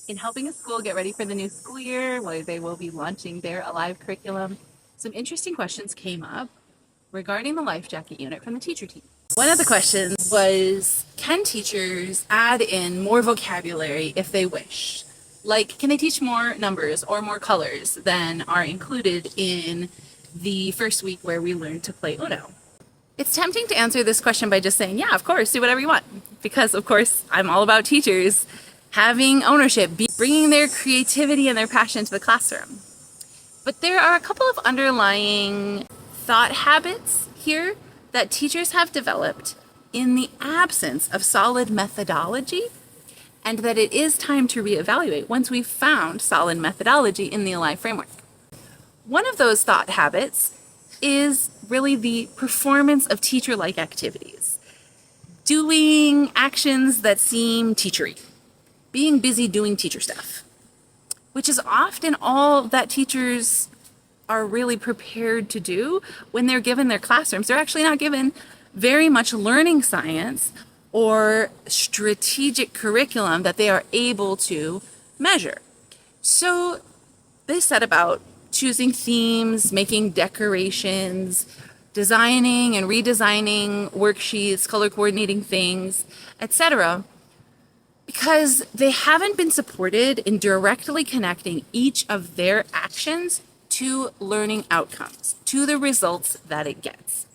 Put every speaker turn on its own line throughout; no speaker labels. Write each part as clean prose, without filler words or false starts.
In helping a school get ready for the new school year, where they will be launching their Alive curriculum, some interesting questions came up regarding the life jacket unit from the teacher team. One of the questions was, can teachers add in more vocabulary if they wish? Like, can they teach more numbers or more colors than are included in the first week where we learn to play Uno? It's tempting to answer this question by just saying, yeah, of course, do whatever you want. Because, of course, I'm all about teachers having ownership, bringing their creativity and their passion to the classroom. But there are a couple of underlying thought habits here that teachers have developed in the absence of solid methodology, and that it is time to reevaluate once we've found solid methodology in the Alive framework. One of those thought habits is really the performance of teacher-like activities. Doing actions that seem teachery. Being busy doing teacher stuff, which is often all that teachers are really prepared to do when they're given their classrooms. They're actually not given very much learning science or strategic curriculum that they are able to measure. So they set about choosing themes, making decorations, designing and redesigning worksheets, color coordinating things, etc., because they haven't been supported in directly connecting each of their actions to learning outcomes, to the results that it gets.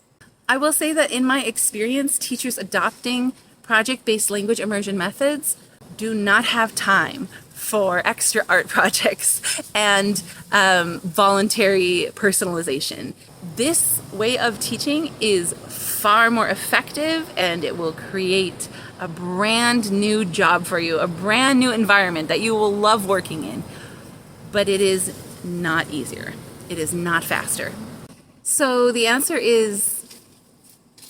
I will say that in my experience, teachers adopting project-based language immersion methods do not have time for extra art projects and voluntary personalization. This way of teaching is far more effective, and it will create a brand new job for you, a brand new environment that you will love working in. But it is not easier. It is not faster. So the answer is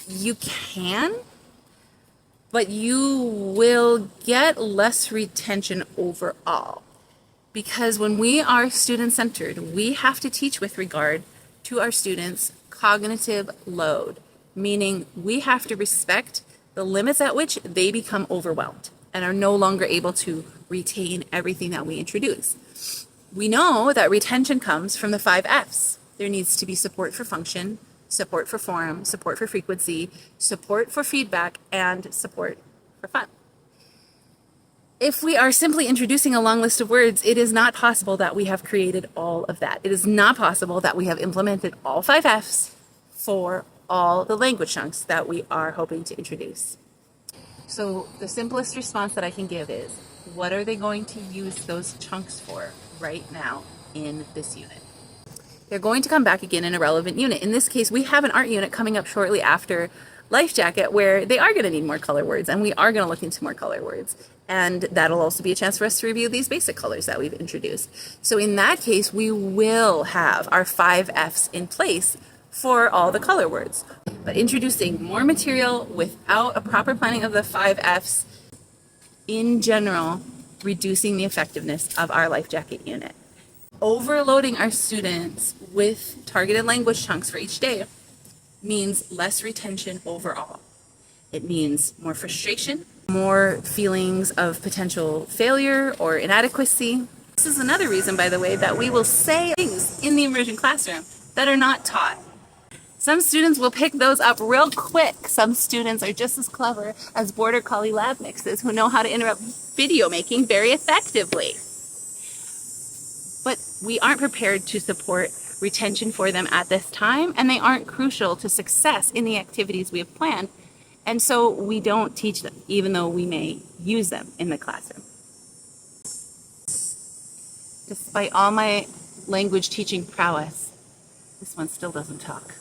you can, but you will get less retention overall. Because when we are student-centered, we have to teach with regard to our students' cognitive load, meaning we have to respect the limits at which they become overwhelmed and are no longer able to retain everything that we introduce. We know that retention comes from the 5 F's. There needs to be support for function, support for form, support for frequency, support for feedback, and support for fun. If we are simply introducing a long list of words, it is not possible that we have created all of that. It is not possible that we have implemented all 5 F's for all the language chunks that we are hoping to introduce. So the simplest response that I can give is, what are they going to use those chunks for right now in this unit? They're going to come back again in a relevant unit. In this case, we have an art unit coming up shortly after Life Jacket where they are going to need more color words, and we are going to look into more color words. And that'll also be a chance for us to review these basic colors that we've introduced. So in that case, we will have our 5 F's in place for all the color words. But introducing more material without a proper planning of the 5 F's, in general, reducing the effectiveness of our Life Jacket unit. Overloading our students with targeted language chunks for each day means less retention overall. It means more frustration, more feelings of potential failure or inadequacy. This is another reason, by the way, that we will say things in the immersion classroom that are not taught. Some students will pick those up real quick. Some students are just as clever as Border Collie lab mixes who know how to interrupt video making very effectively. But we aren't prepared to support retention for them at this time, and they aren't crucial to success in the activities we have planned, and so we don't teach them, even though we may use them in the classroom. Despite all my language teaching prowess, this one still doesn't talk.